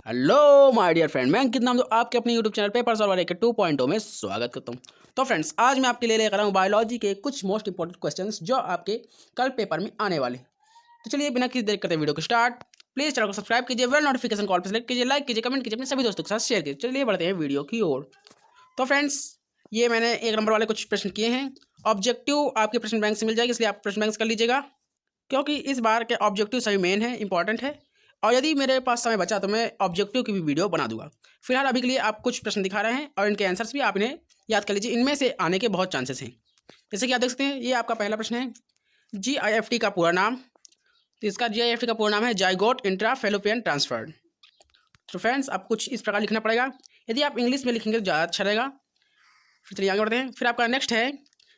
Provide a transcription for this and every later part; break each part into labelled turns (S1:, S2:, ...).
S1: Hello my dear friend, मैं अंकित नाम, तो आपके अपने यूट्यूब चैनल पेपर सॉल्वर के 2.0 में स्वागत करता हूं। तो फ्रेंड्स, आज मैं आपके लिए लेकर आया हूं बायोलॉजी के कुछ मोस्ट इंपॉर्टेंट क्वेश्चंस जो आपके कल पेपर में आने वाले। तो चलिए बिना किसी देर करते वीडियो को स्टार्ट। प्लीज चैनल को सब्सक्राइब कीजिए, बेल नोटिफिकेशन कॉल पर सेलेक्ट कीजिए, लाइक कीजिए, कमेंट कीजिए, अपने सभी दोस्तों के साथ शेयर कीजिए। चलिए बढ़ते हैं वीडियो की ओर। तो फ्रेंड्स, ये मैंने 1 नंबर वाले कुछ प्रश्न किए हैं। ऑब्जेक्टिव आपके प्रश्न बैंक से मिल जाएगी, इसलिए आप प्रश्न बैंक से कर लीजिएगा, क्योंकि इस बार के ऑब्जेक्टिव सभी मेन है, इंपॉर्टेंट है। और यदि मेरे पास समय बचा तो मैं ऑब्जेक्टिव की भी वीडियो बना दूंगा। फिलहाल अभी के लिए आप कुछ प्रश्न दिखा रहे हैं और इनके आंसर्स भी आप इन्हें याद कर लीजिए। इनमें से आने के बहुत चांसेस हैं। जैसे कि आप देख सकते हैं, ये आपका पहला प्रश्न है, GIFT का पूरा नाम। तो इसका GIFT का पूरा नाम है जाइगोट इंट्रा फैलोपियन ट्रांसफर। तो फ्रेंड्स, आपको कुछ इस प्रकार लिखना पड़ेगा। यदि आप इंग्लिश में लिखेंगे तो ज़्यादा अच्छा रहेगा। फिर चलिए आगे बढ़ते हैं। फिर आपका नेक्स्ट है,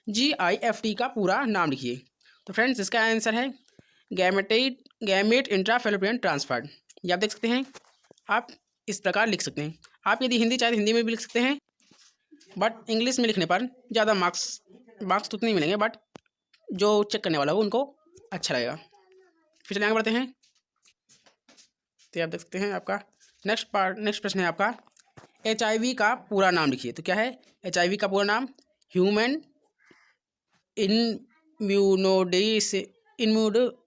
S1: GIFT का पूरा नाम लिखिए। तो फ्रेंड्स, इसका आंसर है गैमेट इंट्रा फैलोपियन ट्रांसफर। ये आप देख सकते हैं। आप इस प्रकार लिख सकते हैं। आप यदि हिंदी चाहे तो हिंदी में भी लिख सकते हैं, बट इंग्लिश में लिखने पर ज़्यादा मार्क्स तो उतने ही मिलेंगे, बट जो चेक करने वाला हो उनको अच्छा लगेगा। फिर चलिए आगे बढ़ते हैं। तो आप देख सकते हैं, आपका नेक्स्ट प्रश्न है आपका, HIV का पूरा नाम लिखिए। तो क्या है HIV का पूरा नाम? Human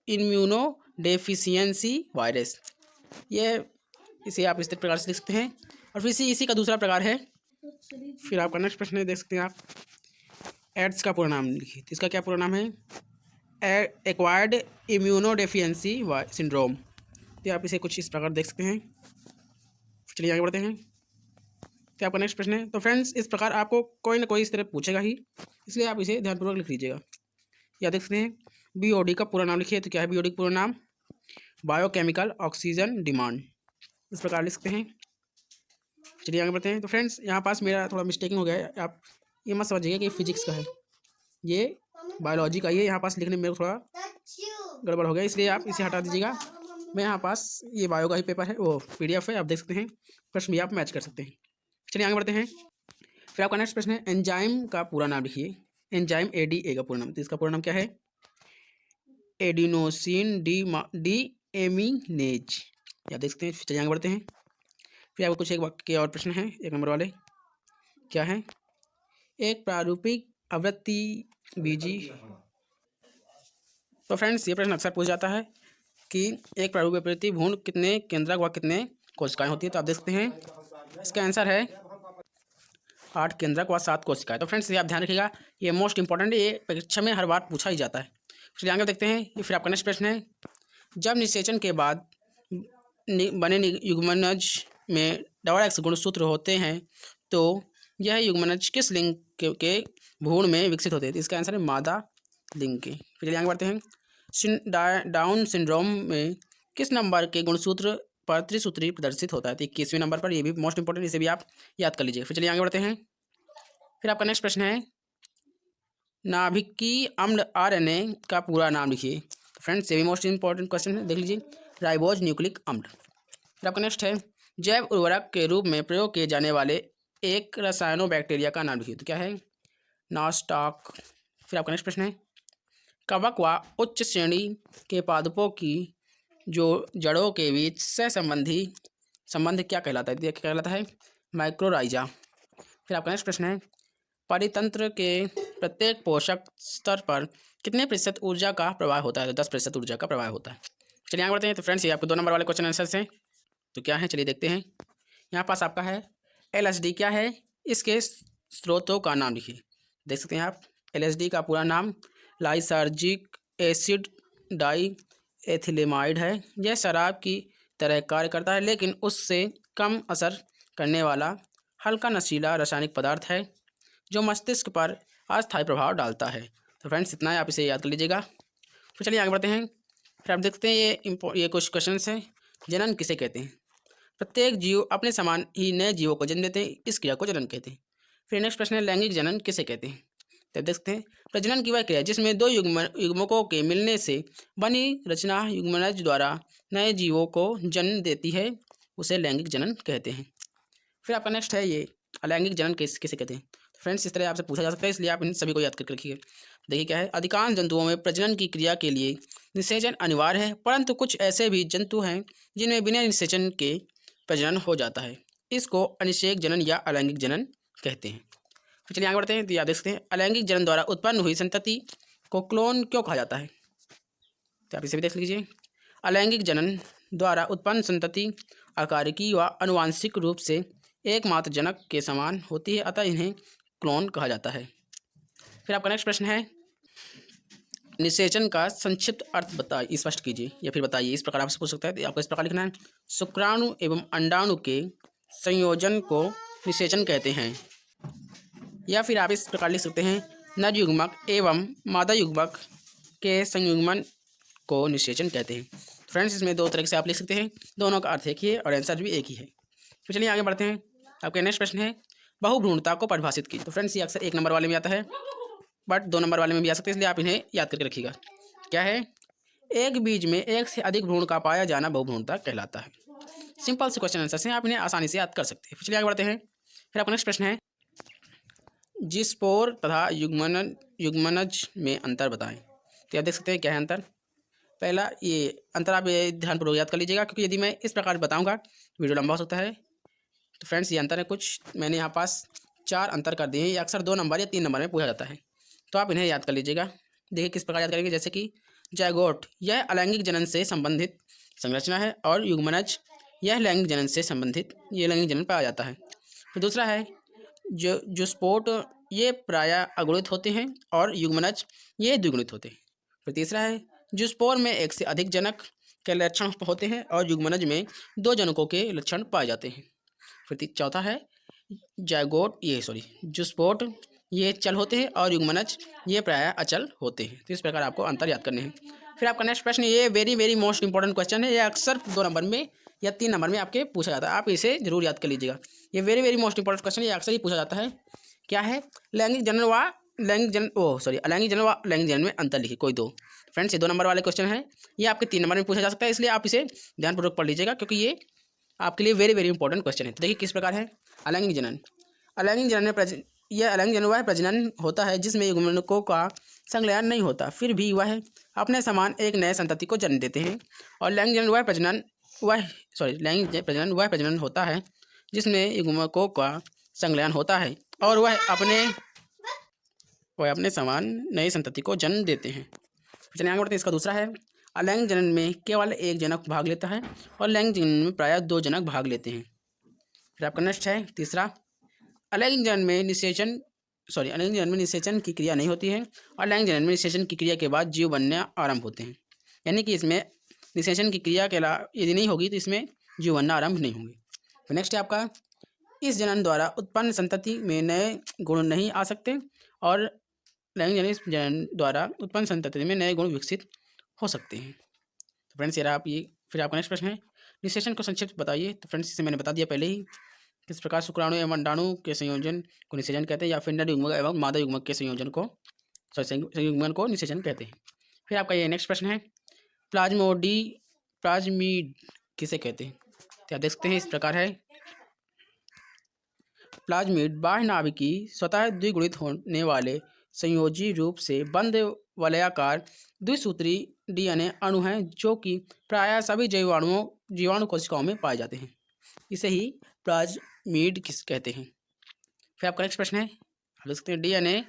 S1: immunodeficiency virus. ये इसे आप इस प्रकार से लिख सकते हैं। और फिर इसी का दूसरा प्रकार है। फिर आपका नेक्स्ट प्रश्न है, देख सकते हैं आप, एड्स का पूरा नाम लिखिए। तो इसका क्या पूरा नाम है? Acquired immunodeficiency syndrome. तो आप इसे कुछ इस प्रकार देख सकते हैं। चलिए आगे बढ़ते हैं। तो आपका नेक्स्ट प्रश्न है। तो फ्रेंड्स, इस प्रकार आपको कोई ना कोई इस तरह पूछेगा ही, इसलिए आप इसे ध्यानपूर्वक लिख लीजिएगा। या देख सकते हैं, BOD का पूरा नाम लिखिए। तो क्या है BOD का पूरा नाम? Biochemical oxygen demand. इस प्रकार लिख सकते हैं। चलिए आगे बढ़ते हैं। तो फ्रेंड्स, यहाँ पास मेरा थोड़ा मिस्टेकिंग हो गया है। आप ये मत समझिएगा कि फिजिक्स का है, ये बायोलॉजी का। ये यहाँ पास लिखने में मेरे को थोड़ा गड़बड़ हो गया, इसलिए आप इसे हटा दीजिएगा। मैं यहाँ पास ये बायो का ही पेपर है, वो PDF है, आप देख सकते हैं। प्रश्न भी आप मैच कर सकते हैं। चलिए आगे बढ़ते हैं। फिर आपका नेक्स्ट प्रश्न है, एंजाइम का पूरा नाम लिखिए। एंजाइम ADA का पूरा नाम। तो इसका पूरा नाम क्या है? Adenosine deaminase. या देख सकते हैं। चलिए आगे बढ़ते हैं। फिर आपको कुछ एक वाक्य और प्रश्न है, 1 नंबर वाले। क्या है? एक प्रारूपिक आवृत्ति बीजी। तो फ्रेंड्स, ये प्रश्न अक्सर पूछ जाता है कि एक प्रारूपिक आवृत्ति भ्रूण कितने केंद्रक व कितने कोशिकाएं होती है। तो आप देख सकते हैं, इसका आंसर है 8 केंद्रक व 7 कोशिकाएं। तो फ्रेंड्स, ये आप ध्यान रखिएगा, ये मोस्ट इंपॉर्टेंट है, ये परीक्षा में हर बार पूछा ही जाता है। चलिए आगे देखते हैं। ये फिर आपका नेक्स्ट प्रश्न है, जब निषेचन के बाद बने युग्मनज में XX गुणसूत्र होते हैं तो यह युग्मनज किस लिंग के भ्रूण में विकसित होते हैं? तो इसका आंसर है मादा लिंग के। फिर आगे बढ़ते हैं। डाउन सिंड्रोम में किस नंबर के गुणसूत्र पर त्रिसूत्री प्रदर्शित होता है? तो 21वें नंबर पर। ये भी मोस्ट इंपॉर्टेंट, इसे भी आप याद कर लीजिए। फिर चलिए आगे बढ़ते हैं। फिर आपका नेक्स्ट प्रश्न है, नाभिकीय अम्ल RNA का पूरा नाम लिखिए। फ्रेंड्स, ये भी मोस्ट इंपॉर्टेंट क्वेश्चन है, देख लीजिए। राइबोज न्यूक्लिक अम्ल। फिर आपका नेक्स्ट है, जैव उर्वरक के रूप में प्रयोग किए जाने वाले एक रसायनो बैक्टीरिया का नाम लिखिए। तो क्या है? नॉस्टॉक। फिर आपका नेक्स्ट प्रश्न है, कवक व उच्च श्रेणी के पादपों की जो जड़ों के बीच सहसंबंधी संबंध क्या कहलाता है? क्या कहलाता है? माइक्रोराइजा। फिर आपका नेक्स्ट प्रश्न है, परितंत्र के प्रत्येक पोषक स्तर पर कितने प्रतिशत ऊर्जा का प्रवाह होता है? तो 10% ऊर्जा का प्रवाह होता है। चलिए आगे बढ़ते हैं। तो फ्रेंड्स, ये आपको 2 नंबर वाले क्वेश्चन आंसर्स हैं। तो क्या है, चलिए देखते हैं। यहाँ पास आपका है, LSD क्या है? इसके स्रोतों का नाम लिखिए। देख सकते हैं आप, LSD का पूरा नाम लाइसर्जिक एसिड डाई एथिलेमाइड है। यह शराब की तरह कार्य करता है, लेकिन उससे कम असर करने वाला हल्का नशीला रासायनिक पदार्थ है जो मस्तिष्क पर अस्थायी प्रभाव डालता है। तो फ्रेंड्स, इतना है, आप इसे याद कर लीजिएगा। फिर चलिए आगे बढ़ते हैं। फिर आप देखते हैं, ये कुछ क्वेश्चन हैं। जनन किसे कहते हैं? प्रत्येक जीव अपने समान ही नए जीवों को जन्म देते हैं, इस क्रिया को जनन कहते हैं। फिर नेक्स्ट प्रश्न है, लैंगिक जनन किसे कहते हैं? तो देख सकते हैं, प्रजनन की वह क्रिया जिसमें 2 युग्मकों के मिलने से बनी रचना युग्मनज द्वारा नए जीवों को जन्म देती है, उसे लैंगिक जनन कहते हैं। फिर आपका नेक्स्ट है, ये अलैंगिक जनन किसे कहते हैं? तो फ्रेंड्स, इस तरह आपसे पूछा जा सकता है, इसलिए आप इन सभी को याद करके रखिए। देखिए क्या है, अधिकांश जंतुओं में प्रजनन की क्रिया के लिए निषेचन अनिवार्य है, परंतु कुछ ऐसे भी जंतु हैं जिनमें बिना निषेचन के प्रजनन हो जाता है। इसको अनिषेक जनन या अलैंगिक जनन कहते हैं। तो चलिए आगे बढ़ते हैं। तो याद देख सकते हैं, अलैंगिक जनन द्वारा उत्पन्न हुई संतति को क्लोन क्यों कहा जाता है? तो आप इसे भी देख लीजिए। अलैंगिक जनन द्वारा उत्पन्न संतति आकारिकी व आनुवांशिक रूप से एकमात्र जनक के समान होती है, अतः इन्हें क्लोन कहा जाता है। फिर आपका नेक्स्ट प्रश्न है, निषेचन का संक्षिप्त अर्थ बताइए, स्पष्ट कीजिए या फिर बताइए। इस प्रकार आपसे पूछ सकता है, तो आपको इस प्रकार लिखना है, शुक्राणु एवं अंडाणु के संयोजन को निषेचन कहते हैं। या फिर आप इस प्रकार लिख सकते हैं, नर युग्मक एवं मादा युग्मक के संयुग्मन को निषेचन कहते हैं। फ्रेंड्स, इसमें दो तरह से आप लिख सकते हैं, दोनों का अर्थ एक ही है और आंसर भी एक ही है। तो चलिए आगे बढ़ते हैं। आपका नेक्स्ट प्रश्न है, बहुभ्रूणता को परिभाषित कीजिए। तो फ्रेंड्स, ये अक्सर 1 नंबर वाले में आता है, बट 2 नंबर वाले में भी आ सकते हैं, इसलिए आप इन्हें याद करके रखिएगा। क्या है? एक बीज में एक से अधिक भ्रूण का पाया जाना बहुभ्रूणता कहलाता है। सिंपल से क्वेश्चन आंसर हैं, आप इन्हें आसानी से याद कर सकते हैं। चलिए आगे बढ़ते हैं। फिर आपका नेक्स्ट प्रश्न है, जिस्पोर तथा युग्मनज में अंतर बताएं। तो आप देख सकते हैं क्या है अंतर। पहला ये अंतर आप ये ध्यानपूर्वक याद कर लीजिएगा, क्योंकि यदि मैं इस प्रकार बताऊंगा वीडियो लंबा हो सकता है। तो फ्रेंड्स, ये अंतर है कुछ, मैंने यहाँ पास 4 अंतर कर दिए हैं। ये अक्सर 2 नंबर या 3 नंबर में पूछा जाता है, तो आप इन्हें याद कर लीजिएगा। देखिए किस प्रकार याद करेंगे, जैसे कि जायगोट यह अलैंगिक जनन से संबंधित संरचना है, और युग्मनज यह लैंगिक जनन से संबंधित ये लैंगिक जनन पाया जाता है। फिर दूसरा है जो स्पोर्ट ये प्रायः अगुणित होते हैं और युग्मनज ये द्विगुणित होते हैं। फिर तीसरा है जो स्पोर में एक से अधिक जनक के लक्षण होते हैं और युग्मनज में 2 जनकों के लक्षण पाए जाते हैं। फिर चौथा है जायगोट जो स्पोर्ट ये चल होते हैं और युग्मनज ये प्रायः अचल होते हैं। तो इस प्रकार आपको अंतर याद करने हैं। फिर आपका नेक्स्ट प्रश्न, ये वेरी मोस्ट इंपॉर्टेंट क्वेश्चन है, ये अक्सर 2 नंबर में या 3 नंबर में आपके पूछा जाता है, आप इसे जरूर याद कर लीजिएगा। ये वेरी मोस्ट इंपॉर्टेंट क्वेश्चन, ये अक्सर ही पूछा जाता है। क्या है? अलैंगिक जनन व लैंगिक जनन में अंतर लिखिए कोई 2। फ्रेंड्स, ये 2 नंबर वाले क्वेश्चन है, ये आपके 3 नंबर में पूछा जा सकता है, इसलिए आप इसे ध्यानपूर्वक पढ़ लीजिएगा, क्योंकि ये आपके लिए वेरी इंपॉर्टेंट क्वेश्चन है। तो देखिए किस प्रकार है। अलैंगिक जनन में यह अलैंगिक जनन वह प्रजनन होता है जिसमें युग्मकों का संलयन नहीं होता, फिर भी वह अपने समान एक नए संतति को जन्म देते हैं। और लैंगिक प्रजनन वह प्रजनन होता है जिसमें युग्मकों का संलयन होता है और वह अपने समान नई संतति को जन्म देते हैं। चलिए आगे बढ़ते हैं। इसका दूसरा है, अलैंगिक जनन में केवल एक जनक भाग लेता है और लैंगिक जनन में प्रायः 2 जनक भाग लेते हैं। फिर आपका नेक्स्ट है तीसरा, अलैंगिक जनन में निषेचन की क्रिया नहीं होती है और लैंगिक जनन में निषेचन की क्रिया के बाद जीव बनना आरंभ होते हैं। यानी कि इसमें निषेचन की क्रिया के यदि नहीं होगी तो इसमें जीव बनना आरंभ नहीं होंगे। तो नेक्स्ट है आपका, इस जनन द्वारा उत्पन्न संतति में नए गुण नहीं आ सकते और लैंगिक जनन द्वारा उत्पन्न संतति में नए गुण विकसित हो सकते हैं। तो फ्रेंड्स, फिर आपका नेक्स्ट प्रश्न है, निषेचन को संक्षिप्त बताइए। तो फ्रेंड्स, इसे मैंने बता दिया पहले ही, किस प्रकार शुक्राणु एवं अंडाणु के संयोजन को निषेचन कहते हैं, या फिर नर युग्मक एवं मादा युग्मक के संयोजन को संयुग्मन को निषेचन कहते हैं। फिर आपका ये नेक्स्ट प्रश्न है, प्लाज्मीड किसे कहते हैं। तो आप देख सकते हैं इस प्रकार है, प्लाज्मीड बाह्य नाभिकी स्वतः द्विगुणित होने वाले संयोजी रूप से बंद वलयाकार द्विसूत्री DNA अणु हैं जो कि प्रायः सभी जीवाणु कोशिकाओं में पाए जाते हैं। इसे ही प्लाज्मीड किस कहते हैं। फिर आपका नेक्स्ट प्रश्न है, आप देख सकते हैं DNA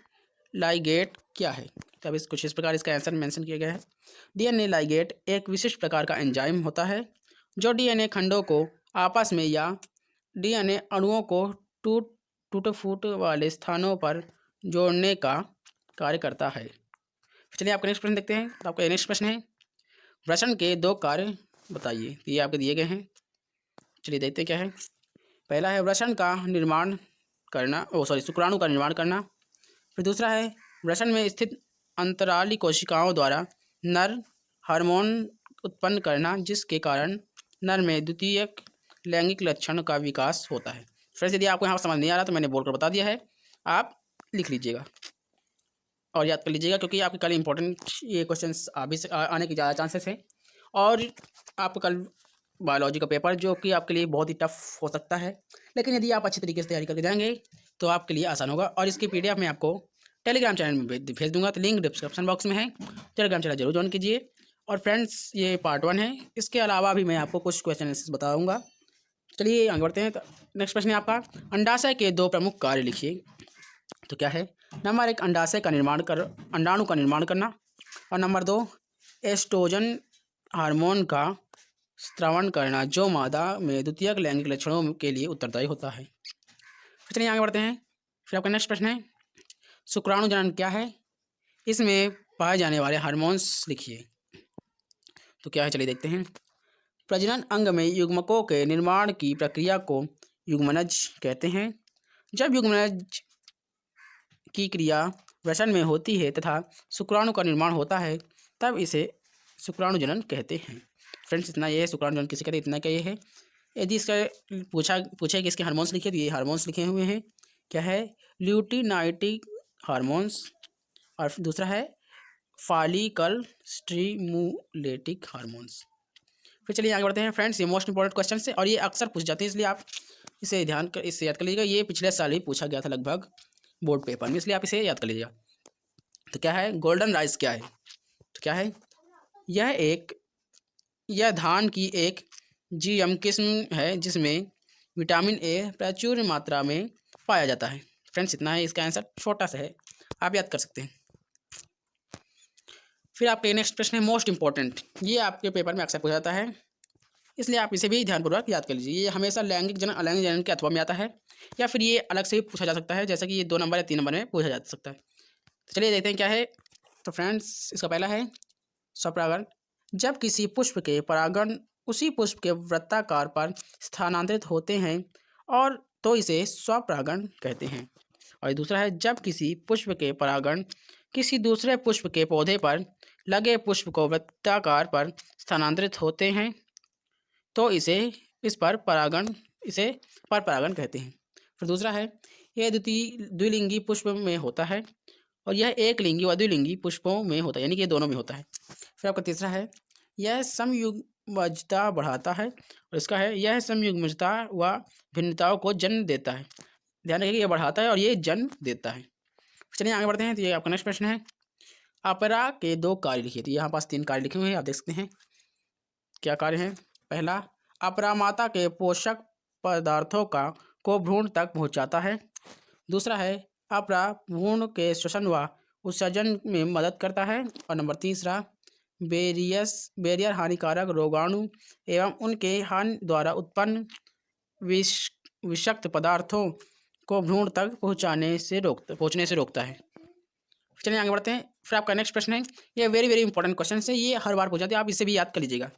S1: लाइगेट क्या है। तो अब कुछ इस प्रकार इसका आंसर मेंशन किया गया है। DNA लाइगेट एक विशिष्ट प्रकार का एंजाइम होता है जो DNA खंडों को आपस में या DNA अणुओं को टूट फूट वाले स्थानों पर जोड़ने का कार्य करता है। चलिए आपका नेक्स्ट प्रश्न देखते हैं। तो आपका नेक्स्ट प्रश्न है, वृषण के 2 कार्य बताइए। तो ये आपके दिए गए हैं, चलिए देखते हैं क्या है। पहला है वृषण का निर्माण करना, शुक्राणु का निर्माण करना। फिर दूसरा है वृषण में स्थित अंतराली कोशिकाओं द्वारा नर हार्मोन उत्पन्न करना, जिसके कारण नर में द्वितीयक लैंगिक लक्षण का विकास होता है। फ्रेंड्स, यदि आपको यहाँ समझ नहीं आ रहा तो मैंने बोलकर बता दिया है, आप लिख लीजिएगा और याद कर लीजिएगा, क्योंकि आपके कल इंपॉर्टेंट ये क्वेश्चंस आने के ज़्यादा चांसेस है। और आपका कल बायोलॉजी का पेपर जो कि आपके लिए बहुत ही टफ हो सकता है, लेकिन यदि आप अच्छी तरीके से तैयारी करके जाएंगे तो आपके लिए आसान होगा। और इसकी PDF मैं आपको टेलीग्राम चैनल में भेज दूंगा, तो लिंक डिस्क्रिप्शन बॉक्स में है, टेलीग्राम चैनल जरूर ज्वाइन कीजिए। और फ्रेंड्स, ये पार्ट 1 है, इसके अलावा भी मैं आपको कुछ क्वेश्चन आंसर्स बताऊँगा चलिए आगे बढ़ते हैं। तो नेक्स्ट प्रश्न है आपका, अंडाशय के 2 प्रमुख कार्य लिखिए। तो क्या है? नंबर 1 अंडाशय का निर्माण कर अंडाणु का निर्माण करना, और नंबर 2 एस्ट्रोजन हार्मोन का स्रावन करना, जो मादा में द्वितीयक लैंगिक लक्षणों के लिए उत्तरदायी होता है। चलिए आगे बढ़ते हैं। फिर आपका नेक्स्ट प्रश्न है, शुक्राणु जनन क्या है? इसमें पाए जाने वाले हार्मोन्स लिखिए। तो क्या है, चलिए देखते हैं। प्रजनन अंग में युग्मकों के निर्माण की प्रक्रिया को युग्मनज कहते हैं। जब युग्मनज की क्रिया वृषण में होती है तथा शुक्राणु का निर्माण होता है, तब इसे शुक्राणु जनन कहते हैं। फ्रेंड्स, इतना ये है शुक्राणु जनन किसे कहते हैं, इतना क्या ये है। यदि इसका पूछे कि इसके हार्मोन्स लिखे, तो ये हार्मोन्स लिखे हुए हैं। क्या है? ल्यूटिनाइटिक हार्मोन्स, और दूसरा है फॉलिकल स्टिमुलेटिक हार्मोन्स। फिर चलिए आगे बढ़ते हैं फ्रेंड्स। ये मोस्ट इंपॉर्टेंट क्वेश्चन है और ये अक्सर पूछ जाते हैं, इसलिए आप इसे इससे याद कर लीजिएगा। ये पिछले साल ही पूछा गया था लगभग बोर्ड पेपर में, इसलिए आप इसे याद कर लीजिएगा। तो क्या है? गोल्डन राइस क्या है? तो क्या है? यह धान की एक जीएम किस्म है जिसमें विटामिन ए प्रचुर मात्रा में पाया जाता है। फ्रेंड्स, इतना है, इसका आंसर छोटा सा है, आप याद कर सकते हैं। फिर आपके नेक्स्ट प्रश्न है मोस्ट इंपॉर्टेंट, ये आपके पेपर में अक्सर पूछा जाता है, इसलिए आप इसे भी ध्यानपूर्वक याद कर लीजिए। ये हमेशा लैंगिक जनन अलैंगिक जनन के अथवा में आता है, या फिर ये अलग से भी पूछा जा सकता है, जैसा कि ये 2 नंबर या 3 नंबर में पूछा जा सकता है। तो चलिए देखते हैं क्या है। तो फ्रेंड्स, इसका पहला है स्वपरागण। जब किसी पुष्प के परागण उसी पुष्प के वृत्ताकार पर स्थानांतरित होते हैं और तो इसे स्वपरागण कहते हैं। और दूसरा है, जब किसी पुष्प के परागण किसी दूसरे पुष्प के पौधे पर लगे पुष्प को वृत्ताकार पर स्थानांतरित होते हैं तो इसे पर परागण कहते हैं। फिर दूसरा है, यह द्विलिंगी पुष्प में होता है और यह एक लिंगी व द्विलिंगी पुष्पों में होता है, यानी कि ये दोनों में होता है। फिर आपका तीसरा है, यह समयुग्मजता बढ़ाता है, और इसका है, यह समयुग्मजता व भिन्नताओं को जन्म देता है। ध्यान रखिए, यह बढ़ाता है और ये जन्म देता है। चलिए आगे बढ़ते हैं। तो ये आपका नेक्स्ट प्रश्न है, अपरा के 2 कार्य लिखिए। तो यहाँ पास 3 कार्य लिखे हुए हैं, आप देख सकते हैं क्या कार्य है। पहला, अपरा माता के पोषक पदार्थों को भ्रूण तक पहुँचाता है। दूसरा है, अपरा भ्रूण के श्वसन व उत्सर्जन में मदद करता है। और नंबर तीसरा, बैरियर हानिकारक रोगाणु एवं उनके हानि द्वारा उत्पन्न विषाक्त पदार्थों को भ्रूण तक पहुँचने से रोकता है। चलिए आगे बढ़ते हैं। फिर आपका नेक्स्ट प्रश्न है, ये वेरी वेरी इंपॉर्टेंट क्वेश्चन है, ये हर बार पूछा जाता है, आप इसे भी याद कर लीजिएगा,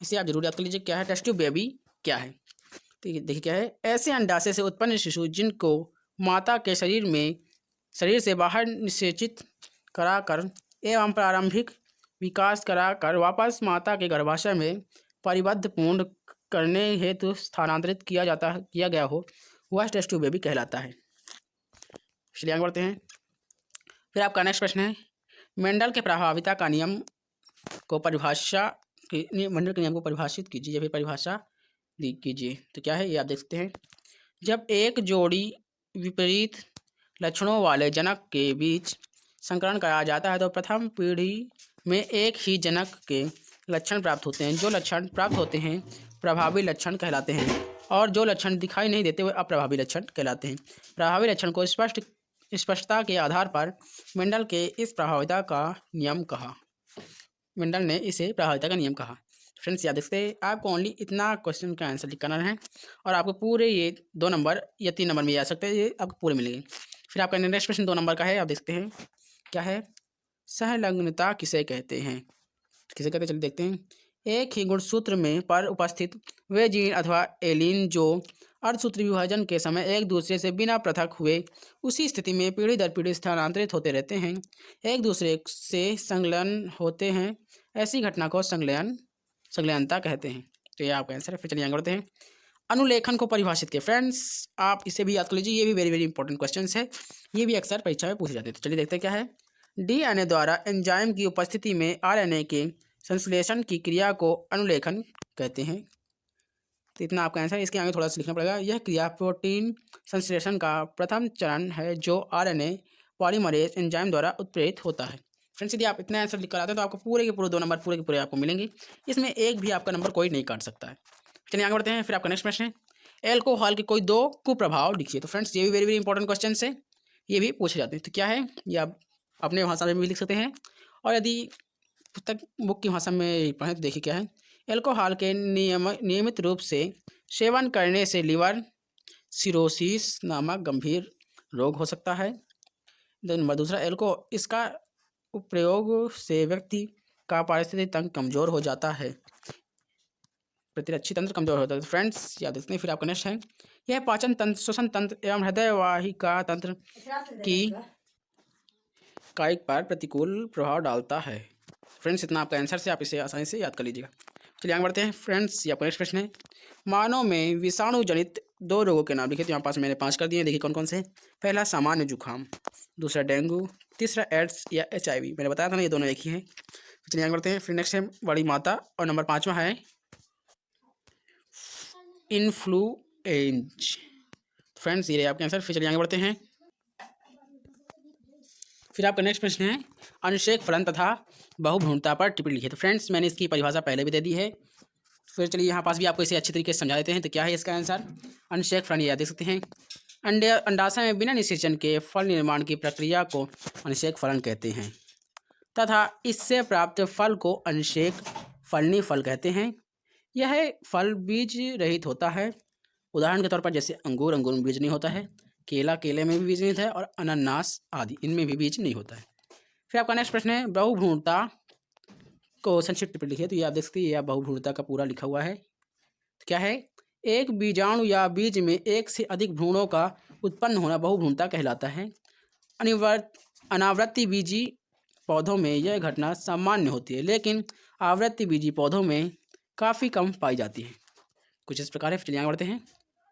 S1: इसे आप जरूर याद कर लीजिए। क्या है? टेस्ट ट्यूब बेबी क्या है? तो देखिए क्या है, ऐसे अंडाशय से उत्पन्न शिशु जिनको माता के शरीर से बाहर निषेचित कराकर एवं प्रारंभिक विकास कराकर वापस माता के गर्भाशय में परिबद्ध पूर्ण करने हेतु स्थानांतरित किया गया हो, वह टेस्ट ट्यूब बेबी कहलाता है। चलिए आगे बढ़ते हैं। फिर आपका नेक्स्ट प्रश्न है, मेंडल के प्रभाविता का नियम को मंडल के नियम को परिभाषित कीजिए या फिर परिभाषा कीजिए। तो क्या है, ये आप देख सकते हैं। जब एक जोड़ी विपरीत लक्षणों वाले जनक के बीच संकरण कराया जाता है तो प्रथम पीढ़ी में एक ही जनक के लक्षण प्राप्त होते हैं। जो लक्षण प्राप्त होते हैं प्रभावी लक्षण कहलाते हैं, और जो लक्षण दिखाई नहीं देते वे अप्रभावी लक्षण कहलाते हैं। प्रभावी लक्षण को स्पष्टता के आधार पर मेंडल के इस प्रभाविता का नियम कहा। मेंडल ने इसे प्रभाविता का नियम कहा। फ्रेंड्स, याद रखते हैं, आपको ओनली इतना क्वेश्चन का आंसर लिखना है और आपको पूरे ये 2 नंबर या 3 नंबर में आ सकते हैं, ये आपको पूरे मिलेंगे। फिर आपका नेक्स्ट प्रश्न 2 नंबर का है, आप देखते हैं क्या है। सहलग्नता किसे कहते हैं? किसे कहते हैं, चलिए देखते हैं। एक ही गुणसूत्र में पर उपस्थित वे जीन अथवा एलीन जो अर्धसूत्री विभाजन के समय एक दूसरे से बिना पृथक हुए उसी स्थिति में पीढ़ी दर पीढ़ी स्थानांतरित होते रहते हैं, एक दूसरे से संलग्न होते हैं, ऐसी घटना को संलग्नता कहते हैं। तो ये आपका आंसर है। फिर चलिए आगे बढ़ते हैं। अनुलेखन को परिभाषित किया। फ्रेंड्स, आप इसे भी याद कर लीजिए, ये भी वेरी वेरी इंपॉर्टेंट क्वेश्चन है, ये भी अक्सर परीक्षा में पूछे जाते हैं। तो चलिए देखते हैं क्या है। डीएनए द्वारा एंजाइम की उपस्थिति में आरएनए के संश्लेषण की क्रिया को अनुलेखन कहते हैं। तो इतना आपका आंसर है। इसके आगे थोड़ा सा लिखना पड़ेगा। यह क्रिया प्रोटीन संश्लेषण का प्रथम चरण है जो आरएनए पॉलीमरेज एंजाइम द्वारा उत्प्रेरित होता है। फ्रेंड्स, यदि आप इतना आंसर लिख कर आते हैं तो आपको पूरे के पूरे 2 नंबर पूरे के पूरे आपको मिलेंगे, इसमें एक भी आपका नंबर कोई नहीं काट सकता है। चलिए आगे बढ़ते हैं। फिर आपका नेक्स्ट प्रश्न है, एल्कोहल के कोई 2 कुप्रभाव लिखिए। तो फ्रेंड्स ये भी वेरी वेरी इंपॉर्टेंट क्वेश्चन है, ये भी पूछे जाते हैं। तो क्या है, ये आप अपने भाषा में भी लिख सकते हैं, और यदि पुस्तक बुक की भाषा में पढ़ें तो देखिए क्या है, एल्कोहल के नियमित रूप से सेवन करने से लिवर सिरोसिस नामक गंभीर रोग हो सकता है। नंबर दूसरा, इसका प्रयोग से व्यक्ति का पारिस्थितिक तंत्र कमजोर हो जाता है, प्रतिरक्षी तंत्र कमजोर होता है। तो फ्रेंड्स याद रखते हैं। फिर आपका नेक्स्ट है, यह पाचन तंत्र, श्वसन तंत्र एवं हृदय वाहिका तंत्र की कायिक पर प्रतिकूल प्रभाव डालता है। फ्रेंड्स इतना आपका आंसर से आप इसे आसानी से याद कर लीजिएगा। चलिए आगे बढ़ते हैं। फ्रेंड्स ये आपका नेक्स्ट प्रश्न है, मानव में विषाणु जनित 2 रोगों के नाम लिखे। तो यहाँ पास मैंने 5 कर दिए, देखिए कौन कौन से। पहला सामान्य जुकाम, दूसरा डेंगू, तीसरा एड्स या HIV। मैंने बताया था ना ये दोनों एक ही हैं। चलिए आगे बढ़ते हैं। फिर नेक्स्ट है बड़ी माता, और नंबर 5वां है इन्फ्लुएंज। फ्रेंड्स ये आपके आंसर। फिर चलिए आगे बढ़ते हैं। फिर आपका नेक्स्ट प्रश्न है, अनुशेक फलन तथा बहुभ्रूणता पर टिप्पणी लिखिए। तो फ्रेंड्स मैंने इसकी परिभाषा पहले भी दे दी है। फिर चलिए यहाँ पास भी आपको इसे अच्छी तरीके से समझा देते हैं। तो क्या है इसका आंसर, अनुशेक फलन, ये देख सकते हैं। अंडाशय में बिना निषेचन के फल निर्माण की प्रक्रिया को अनुशेक फलन कहते हैं, तथा इससे प्राप्त फल को अनुशेक फलनी फल कहते हैं। यह फल बीज रहित होता है। उदाहरण के तौर पर जैसे अंगूर में बीज नहीं होता है, केले में भी बीज नहीं होता है, और अनानास आदि इनमें भी बीज नहीं होता है। फिर आपका नेक्स्ट प्रश्न है, बहुभ्रूणता को संक्षिप्त टिप्पणी लिखिए। तो ये आप देख सकते हैं, यह बहुभ्रूणता का पूरा लिखा हुआ है। तो क्या है, एक बीजाणु या बीज में एक से अधिक भ्रूणों का उत्पन्न होना बहुभ्रूणता कहलाता है। अनावृत्ति बीजी पौधों में यह घटना सामान्य होती है, लेकिन आवृत्ति बीजी पौधों में काफ़ी कम पाई जाती है। कुछ इस प्रकार है। चलिए आगे बढ़ते हैं।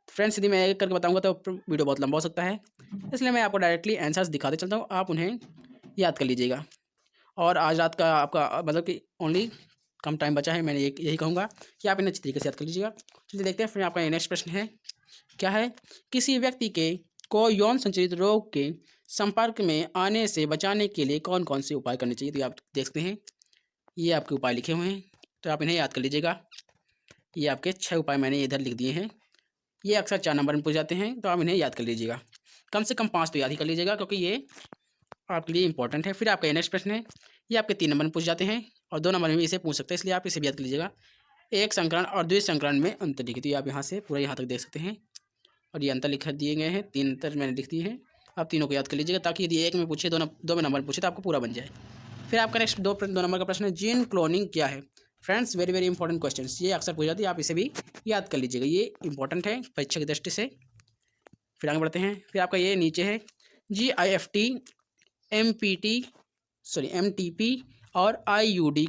S1: फ्रेंड्स यदि मैं एक करके बताऊंगा तो वीडियो बहुत लंबा हो सकता है, इसलिए मैं आपको डायरेक्टली आंसर्स दिखाते चलता हूँ, आप उन्हें याद कर लीजिएगा। और आज रात का आपका मतलब कि ओनली कम टाइम बचा है, मैंने यही कहूँगा कि आप इन्हें अच्छी तरीके से याद कर लीजिएगा। चलिए देखते हैं। फिर आपका नेक्स्ट प्रश्न है, क्या है, किसी व्यक्ति के को यौन संचारित रोग के संपर्क में आने से बचाने के लिए कौन कौन से उपाय करने चाहिए। तो आप देखते हैं, ये आपके उपाय लिखे हुए हैं, तो आप इन्हें याद कर लीजिएगा। ये आपके 6 उपाय मैंने इधर लिख दिए हैं। ये अक्सर 4 नंबर में पूछ जाते हैं, तो आप इन्हें याद कर लीजिएगा। कम से कम 5 तो याद ही कर लीजिएगा, क्योंकि ये आपके लिए इंपॉर्टेंट है। फिर आपका नेक्स्ट प्रश्न है, ये आपके 3 नंबर में पूछ जाते हैं, और 2 नंबर में भी इसे पूछ सकते हैं, इसलिए आप इसे भी याद कर लीजिएगा। एक संकरण और द्वि संकरण में अंतर लिखिए। तो आप यहाँ से पूरा यहाँ तक देख सकते हैं, और ये अंतर लिख दिए गए हैं। 3 अंतर मैंने लिख दिए हैं, आप तीनों को याद कर लीजिएगा, ताकि यदि एक में पूछे, 2 में नंबर पूछे तो आपको पूरा बन जाए। फिर आपका नेक्स्ट 2 नंबर का प्रश्न है, जीन क्लोनिंग क्या है। Friends very very important question, ये अक्सर पूछ जाती है, आप इसे भी याद कर लीजिएगा, ये इंपॉर्टेंट है परीक्षा की दृष्टि से। फिर आगे बढ़ते हैं। फिर आपका ये नीचे है, GIFT MTP और IUD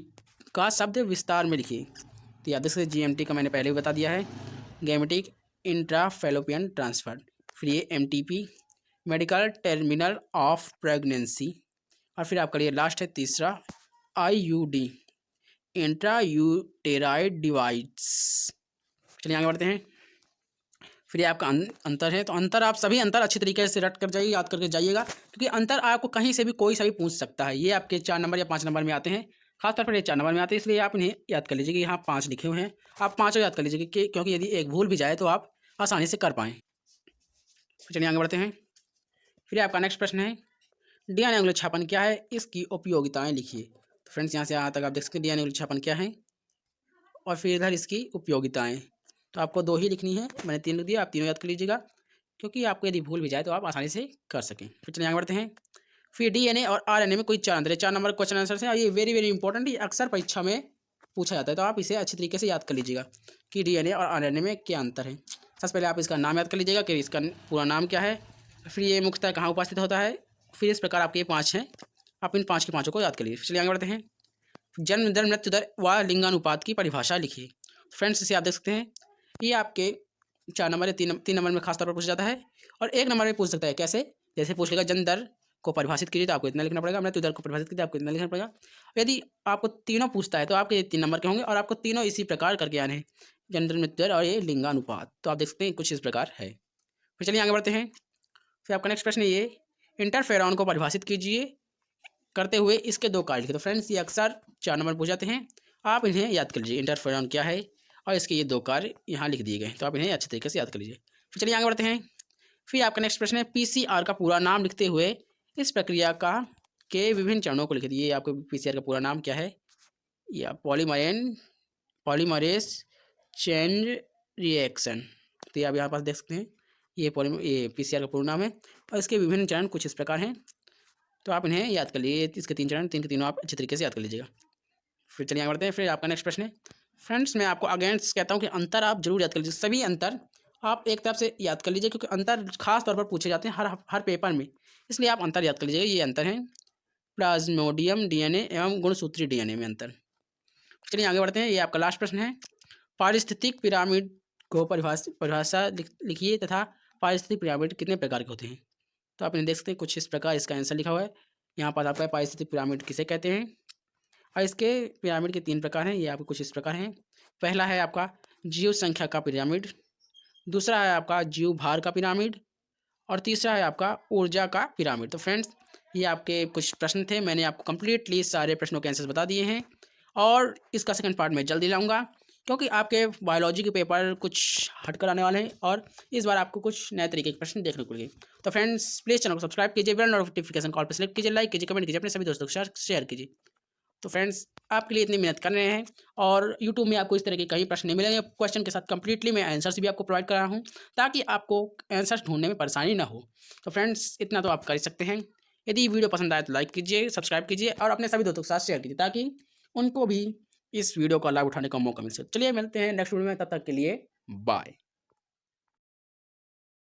S1: का शब्द विस्तार में लिखिए। तो याद रखिए, GMT का मैंने पहले भी बता दिया है, गैमेटिक इंट्राफैलोपियन ट्रांसफर। फिर ये MTP medical terminal of pregnancy, और फिर आपका ये लास्ट है तीसरा IUD इंट्रायूटेराइड डिवाइस। चलिए आगे बढ़ते हैं। फिर ये आपका अंतर है, तो अंतर आप सभी अंतर अच्छी तरीके से रट कर जाइए, याद करके जाइएगा, क्योंकि अंतर आपको कहीं से भी कोई सा भी पूछ सकता है। ये आपके 4 नंबर या 5 नंबर में आते हैं, खासतौर पर ये 4 नंबर में आते हैं, इसलिए आप इन्हें याद कर लीजिए कि यहाँ 5 लिखे हुए हैं, आप 5 याद कर लीजिए, क्योंकि यदि एक भूल भी जाए तो आप आसानी से कर पाएँ। चलिए आगे बढ़ते हैं। फिर आपका नेक्स्ट प्रश्न है, DNA अंगुलीछापन क्या है, इसकी उपयोगिताएँ लिखिए। तो फ्रेंड्स यहाँ से यहाँ तक आप देख सकते हैं DNA अंगुलीछापन क्या है, और फिर इधर इसकी उपयोगिताएँ। तो आपको 2 ही लिखनी है, मैंने 3 लिख दिया, आप तीनों याद कर लीजिएगा, क्योंकि आपको यदि भूल भी जाए तो आप आसानी से कर सकें। फिर चलिए आगे बढ़ते हैं। फिर DNA और RNA में कोई 4 अंतर है। 4 नंबर क्वेश्चन आंसर है, और ये वेरी वेरी इंपॉर्टेंट, ये अक्सर परीक्षा में पूछा जाता है, तो आप इसे अच्छी तरीके से याद कर लीजिएगा कि DNA और RNA में क्या अंतर है। सबसे पहले आप इसका नाम याद कर लीजिएगा कि इसका पूरा नाम क्या है, फिर ये मुख्यतः कहाँ उपस्थित होता है। फिर इस प्रकार आपके 5 हैं, आप इन 5 के 5 को याद कर लीजिए। चलिए आगे बढ़ते हैं। जन्म दर, मृत्यु दर व लिंगानुपात की परिभाषा लिखिए। फ्रेंड्स इसे आप देख सकते हैं, ये आपके 4 नंबर या 3 नंबर में खासतौर पर पूछा जाता है, और 1 नंबर में पूछ सकता है। कैसे, जैसे पूछ लेगा जन्म दर को परिभाषित कीजिए तो आपको इतना लिखना पड़ेगा, मृत्यु दर को परिभाषित कीजिए आपको इतना लिखना पड़ेगा। यदि आपको तीनों पूछता है तो आपके 3 नंबर के होंगे, और आपको तीनों इसी प्रकार करके आने हैं, जन्म दर, मृत्यु दर और ये लिंगानुपात। तो आप देख सकते हैं कुछ इस प्रकार है। फिर चलिए आगे बढ़ते हैं। फिर आपका नेक्स्ट प्रश्न है, ये इंटरफेरॉन को परिभाषित कीजिए करते हुए इसके 2 कार्य लिखे। तो फ्रेंड्स ये अक्सर 4 नंबर पूछ जाते हैं, आप इन्हें याद कर लीजिए। इंटरफेरॉन क्या है और इसके ये 2 कार्य यहाँ लिख दिए गए हैं, तो आप इन्हें अच्छे तरीके से याद कर लीजिए। फिर चलिए आगे बढ़ते हैं। फिर आपका नेक्स्ट प्रश्न है, पीसीआर का पूरा नाम लिखते हुए इस प्रक्रिया के विभिन्न चरणों को लिख दिए। आपको पीसीआर का पूरा नाम क्या है? या पॉलीमरेज चेन रिएक्शन। तो ये आप यहाँ पास देख सकते हैं, ये पीसीआर का पूरा नाम है और इसके विभिन्न चरण कुछ इस प्रकार हैं, तो आप इन्हें याद कर लीजिए। इसके 3 चरण, 3 के तीनों आप अच्छे तरीके से याद कर लीजिएगा। फिर चलिए आगे बढ़ते हैं। फिर आपका नेक्स्ट प्रश्न है, फ्रेंड्स मैं आपको अगेंस्ट कहता हूँ कि अंतर आप जरूर याद कर लीजिए। सभी अंतर आप एक तरफ से याद कर लीजिए, क्योंकि अंतर खास तौर पर पूछे जाते हैं हर पेपर में, इसलिए आप अंतर याद कर लीजिएगा। ये अंतर है प्लाज्मोडियम डीएनए एवं गुणसूत्री डीएनए में अंतर। चलिए आगे बढ़ते हैं। ये आपका लास्ट प्रश्न है, पारिस्थितिक पिरामिड को परिभाषा लिखिए तथा पारिस्थितिक पिरामिड कितने प्रकार के होते हैं? तो आप इन्हें देख सकते हैं, कुछ इस प्रकार इसका आंसर लिखा हुआ है। यहाँ पास आपका पारिस्थितिक पिरामिड किसे कहते हैं, और इसके पिरामिड के 3 प्रकार हैं। ये आपके कुछ इस प्रकार हैं। पहला है आपका जीव संख्या का पिरामिड, दूसरा है आपका जीव भार का पिरामिड, और तीसरा है आपका ऊर्जा का पिरामिड। तो फ्रेंड्स ये आपके कुछ प्रश्न थे, मैंने आपको कंप्लीटली सारे प्रश्नों के आंसर्स बता दिए हैं, और इसका सेकंड पार्ट मैं जल्दी लाऊंगा, क्योंकि आपके बायोलॉजी के पेपर कुछ हटकर आने वाले हैं और इस बार आपको कुछ नए तरीके के प्रश्न देखने को मिलेंगे। तो फ्रेंड्स प्लीज़ चैनल को सब्सक्राइब कीजिए, बेल नोटिफिकेशन कॉल पर सेलेक्ट कीजिए, लाइक कीजिए, कमेंट कीजिए, अपने सभी दोस्तों के साथ शेयर कीजिए। तो फ्रेंड्स आपके लिए इतनी मेहनत कर रहे हैं, और यूट्यूब में आपको इस तरह के कई प्रश्न नहीं मिलेंगे क्वेश्चन के साथ, कंप्लीटली मैं आंसर्स भी आपको प्रोवाइड कर रहा हूँ, ताकि आपको आंसर्स ढूंढने में परेशानी ना हो। तो फ्रेंड्स इतना तो आप कर ही सकते हैं। यदि वीडियो पसंद आए तो लाइक कीजिए, सब्सक्राइब कीजिए, और अपने सभी दोस्तों के साथ शेयर कीजिए, ताकि उनको भी इस वीडियो का लाभ उठाने का मौका मिल सके। चलिए मिलते हैं नेक्स्ट वीडियो में, तब तक के लिए बाय।